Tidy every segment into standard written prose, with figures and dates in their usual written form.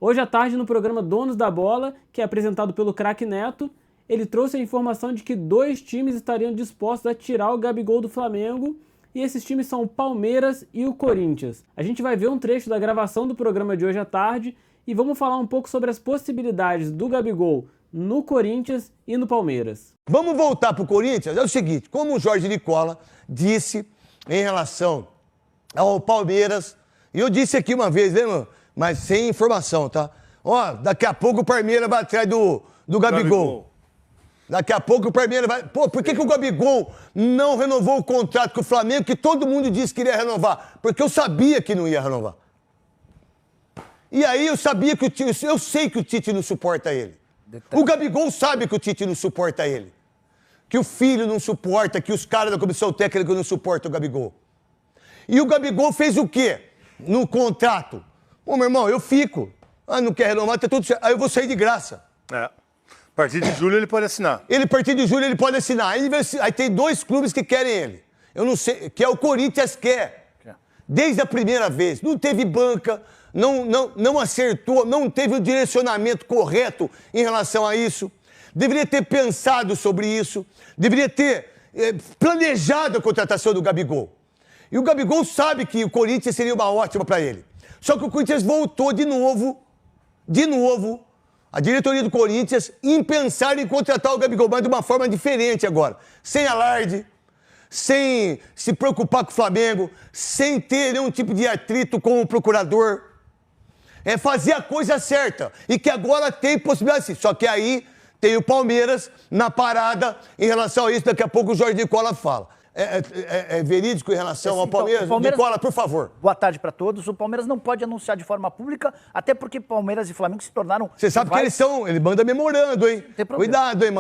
Hoje à tarde, no programa Donos da Bola, que é apresentado pelo craque Neto, ele trouxe a informação de que 2 times estariam dispostos a tirar o Gabigol do Flamengo, e esses times são o Palmeiras e o Corinthians. A gente vai ver um trecho da gravação do programa de hoje à tarde e vamos falar um pouco sobre as possibilidades do Gabigol no Corinthians e no Palmeiras. Vamos voltar para o Corinthians? É o seguinte, como o Jorge Nicola disse em relação ao Palmeiras, e eu disse aqui uma vez, né, mano? Mas sem informação, tá? Ó, daqui a pouco o Palmeiras vai atrás do Gabigol. Daqui a pouco o Palmeiras vai... Pô, por que o Gabigol não renovou o contrato com o Flamengo, que todo mundo disse que iria renovar? Porque eu sabia que não ia renovar. E aí eu sabia que eu sei que o Tite não suporta ele. O Gabigol sabe que o Tite não suporta ele. Que o filho não suporta, que os caras da comissão técnica não suportam o Gabigol. E o Gabigol fez o quê no contrato? Ô, meu irmão, eu fico. Ah, não quer renovar, tá tudo certo. Aí eu vou sair de graça. É. A partir de julho ele pode assinar. A partir de julho ele pode assinar. Aí tem 2 clubes que querem ele. Eu não sei, que é o Corinthians quer. Desde a primeira vez. Não teve banca, não acertou, não teve o direcionamento correto em relação a isso. Deveria ter pensado sobre isso. Deveria ter planejado a contratação do Gabigol. E o Gabigol sabe que o Corinthians seria uma ótima para ele. Só que o Corinthians voltou de novo, a diretoria do Corinthians, em pensar em contratar o Gabigol, mas de uma forma diferente agora. Sem alarde, sem se preocupar com o Flamengo, sem ter nenhum tipo de atrito com o procurador. É fazer a coisa certa. E que agora tem possibilidade sim. Só que aí tem o Palmeiras na parada em relação a isso. Daqui a pouco o Jorge Nicola fala. É verídico em relação ao Palmeiras? Então, Nicola, por favor. Boa tarde para todos. O Palmeiras não pode anunciar de forma pública, até porque Palmeiras e Flamengo se tornaram... Você sabe que ele manda memorando, hein? Cuidado, hein?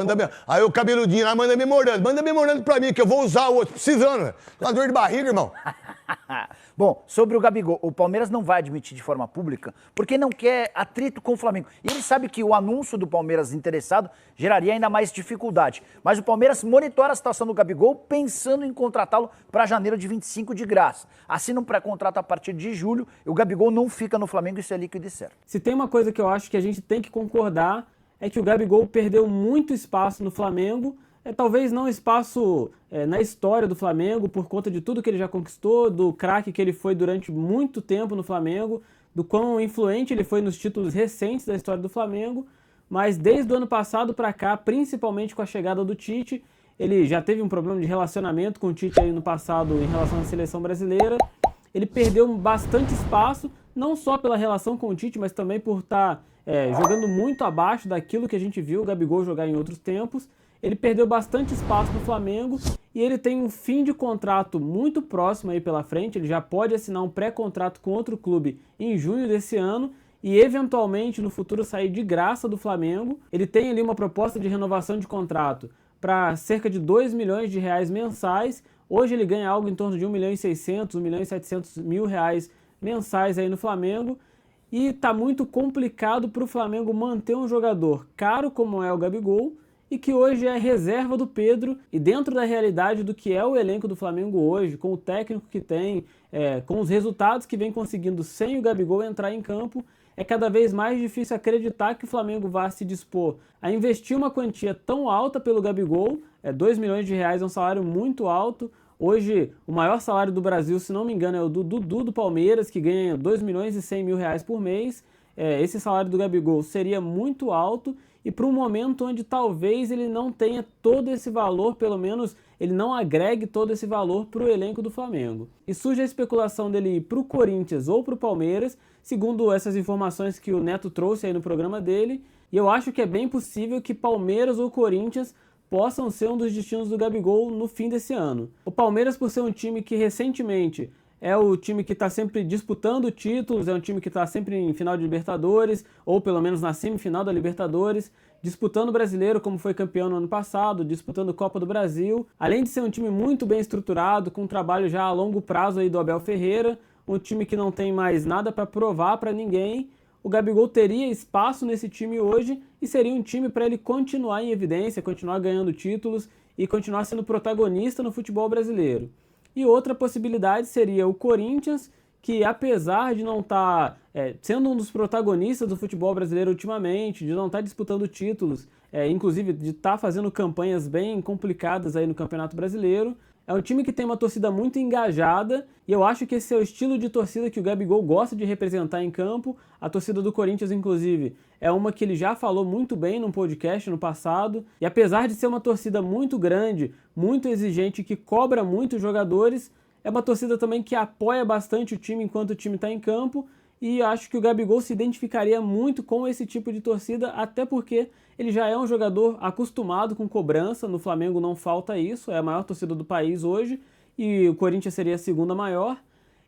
Aí o cabeludinho lá manda memorando. Manda memorando pra mim, que eu vou usar o outro. Precisando, né? Uma dor de barriga, irmão. Bom, sobre o Gabigol, o Palmeiras não vai admitir de forma pública porque não quer atrito com o Flamengo. E ele sabe que o anúncio do Palmeiras interessado geraria ainda mais dificuldade. Mas o Palmeiras monitora a situação do Gabigol pensando em contratá-lo para janeiro de 25 de graça. Assina um pré-contrato a partir de julho e o Gabigol não fica no Flamengo, isso é líquido e certo. Se tem uma coisa que eu acho que a gente tem que concordar é que o Gabigol perdeu muito espaço no Flamengo. Talvez não espaço na história do Flamengo, por conta de tudo que ele já conquistou, do craque que ele foi durante muito tempo no Flamengo, do quão influente ele foi nos títulos recentes da história do Flamengo, mas desde o ano passado para cá, principalmente com a chegada do Tite, ele já teve um problema de relacionamento com o Tite aí no passado em relação à seleção brasileira, ele perdeu bastante espaço, não só pela relação com o Tite, mas também por estar jogando muito abaixo daquilo que a gente viu o Gabigol jogar em outros tempos. Ele perdeu bastante espaço no Flamengo e ele tem um fim de contrato muito próximo aí pela frente. Ele já pode assinar um pré-contrato com outro clube em junho desse ano e eventualmente no futuro sair de graça do Flamengo. Ele tem ali uma proposta de renovação de contrato para cerca de 2 milhões de reais mensais. Hoje ele ganha algo em torno de 1 milhão e 600, 1 milhão e 700 mil reais mensais aí no Flamengo. E está muito complicado para o Flamengo manter um jogador caro como é o Gabigol, e que hoje é reserva do Pedro, e dentro da realidade do que é o elenco do Flamengo hoje, com o técnico que tem, com os resultados que vem conseguindo sem o Gabigol entrar em campo, é cada vez mais difícil acreditar que o Flamengo vá se dispor a investir uma quantia tão alta pelo Gabigol. 2 milhões de reais é um salário muito alto. Hoje, o maior salário do Brasil, se não me engano, é o do Dudu do Palmeiras, que ganha 2 milhões e 100 mil reais por mês. Esse salário do Gabigol seria muito alto, e para um momento onde talvez ele não tenha todo esse valor, pelo menos ele não agregue todo esse valor para o elenco do Flamengo. E surge a especulação dele ir para o Corinthians ou para o Palmeiras, segundo essas informações que o Neto trouxe aí no programa dele, e eu acho que é bem possível que Palmeiras ou Corinthians possam ser um dos destinos do Gabigol no fim desse ano. O Palmeiras, por ser um time que recentemente é o time que está sempre disputando títulos, é um time que está sempre em final de Libertadores, ou pelo menos na semifinal da Libertadores, disputando o Brasileiro, como foi campeão no ano passado, disputando Copa do Brasil. Além de ser um time muito bem estruturado, com um trabalho já a longo prazo aí do Abel Ferreira, um time que não tem mais nada para provar para ninguém, o Gabigol teria espaço nesse time hoje e seria um time para ele continuar em evidência, continuar ganhando títulos e continuar sendo protagonista no futebol brasileiro. E outra possibilidade seria o Corinthians, que apesar de não estar sendo um dos protagonistas do futebol brasileiro ultimamente, de não estar disputando títulos, inclusive de estar fazendo campanhas bem complicadas aí no Campeonato Brasileiro, é um time que tem uma torcida muito engajada e eu acho que esse é o estilo de torcida que o Gabigol gosta de representar em campo. A torcida do Corinthians, inclusive, é uma que ele já falou muito bem num podcast no passado. E apesar de ser uma torcida muito grande, muito exigente, que cobra muito os jogadores, é uma torcida também que apoia bastante o time enquanto o time está em campo. E acho que o Gabigol se identificaria muito com esse tipo de torcida, até porque ele já é um jogador acostumado com cobrança. No Flamengo não falta isso, é a maior torcida do país hoje, e o Corinthians seria a segunda maior.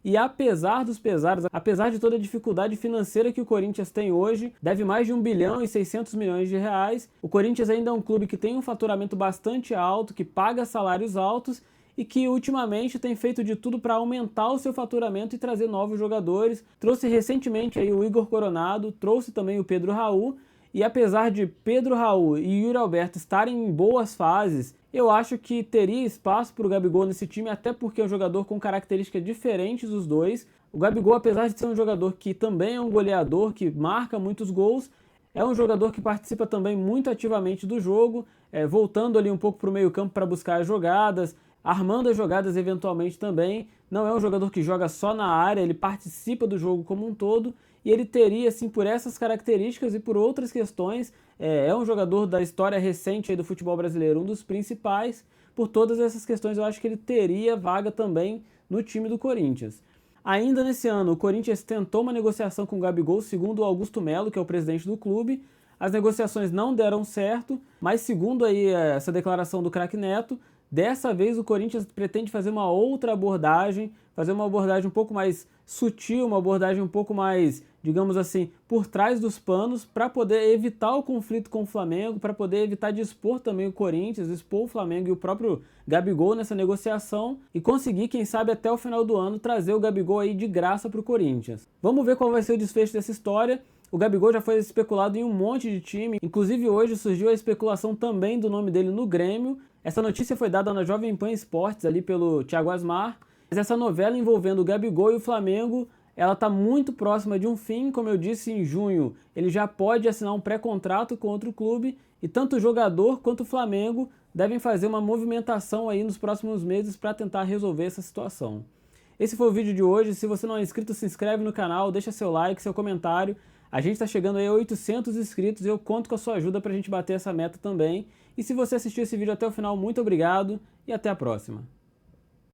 E apesar dos pesares, apesar de toda a dificuldade financeira que o Corinthians tem hoje, deve mais de 1 bilhão e 600 milhões de reais, o Corinthians ainda é um clube que tem um faturamento bastante alto, que paga salários altos, e que ultimamente tem feito de tudo para aumentar o seu faturamento e trazer novos jogadores. Trouxe recentemente aí o Igor Coronado, trouxe também o Pedro Raul, e apesar de Pedro Raul e Yuri Alberto estarem em boas fases, eu acho que teria espaço para o Gabigol nesse time, até porque é um jogador com características diferentes dos dois. O Gabigol, apesar de ser um jogador que também é um goleador, que marca muitos gols, é um jogador que participa também muito ativamente do jogo, voltando ali um pouco para o meio-campo para buscar as jogadas, armando as jogadas eventualmente também. Não é um jogador que joga só na área, ele participa do jogo como um todo, e ele teria, assim, por essas características e por outras questões, é um jogador da história recente aí do futebol brasileiro, um dos principais. Por todas essas questões, eu acho que ele teria vaga também no time do Corinthians. Ainda nesse ano, o Corinthians tentou uma negociação com o Gabigol, segundo o Augusto Melo, que é o presidente do clube. As negociações não deram certo, mas segundo aí essa declaração do craque Neto, dessa vez o Corinthians pretende fazer uma outra abordagem, fazer uma abordagem um pouco mais sutil, uma abordagem um pouco mais, digamos assim, por trás dos panos, para poder evitar o conflito com o Flamengo, para poder evitar de expor também o Corinthians, expor o Flamengo e o próprio Gabigol nessa negociação e conseguir, quem sabe, até o final do ano, trazer o Gabigol aí de graça para o Corinthians. Vamos ver qual vai ser o desfecho dessa história. O Gabigol já foi especulado em um monte de time, inclusive hoje surgiu a especulação também do nome dele no Grêmio. Essa notícia foi dada na Jovem Pan Esportes, ali pelo Thiago Asmar. Mas essa novela envolvendo o Gabigol e o Flamengo, ela está muito próxima de um fim. Como eu disse, em junho ele já pode assinar um pré-contrato com outro clube e tanto o jogador quanto o Flamengo devem fazer uma movimentação aí nos próximos meses para tentar resolver essa situação. Esse foi o vídeo de hoje. Se você não é inscrito, se inscreve no canal, deixa seu like, seu comentário. A gente está chegando aí a 800 inscritos e eu conto com a sua ajuda para a gente bater essa meta também. E se você assistiu esse vídeo até o final, muito obrigado e até a próxima.